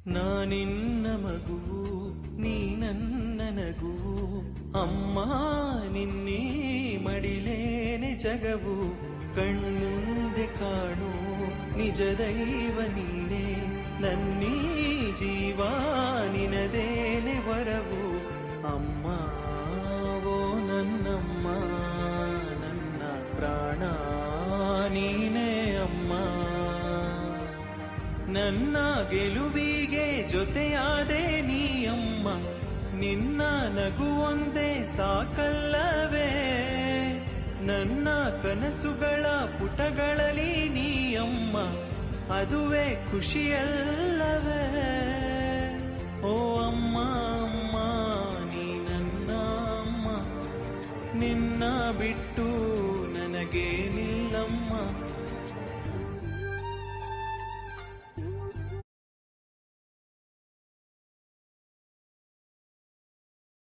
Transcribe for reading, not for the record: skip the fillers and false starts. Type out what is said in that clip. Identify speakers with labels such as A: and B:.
A: ನಾನಿನ್ನ ಮಗುವು ನೀ ನನ್ನ ನಗುವು ಅಮ್ಮ ನಿನ್ನೀ ಮಡಿಲೇನೆ ಜಗವು ಕಣ್ಮುಂದೆ ಕಾಣು ನಿಜ ದೈವ ನೀನೇ ನನ್ನೀ ಜೀವ ನಿನದೇನೆ ವರವು ಅಮ್ಮ ಓ ನನ್ನಮ್ಮ ನನ್ನ ಪ್ರಾಣ ನೀನೇ ಅಮ್ಮ ನನ್ನ ಗೆಲುವಿಗೆ ಜೊತೆಯಾದೆ ನೀ ಅಮ್ಮ ನಿನ್ನ ನಗುವೊಂದೇ ಸಾಕಲ್ಲವೇ ನನ್ನ ಕನಸುಗಳ ಪುಟಗಳಲ್ಲಿ ನೀ ಅಮ್ಮ ಅದುವೇ ಖುಷಿಯಲ್ಲವೇ ಓ ಅಮ್ಮ ಅಮ್ಮ ನೀ ನನ್ನ ಅಮ್ಮ ನಿನ್ನ ಬಿಟ್ಟು ನನಗೇನಿಲ್ಲಮ್ಮ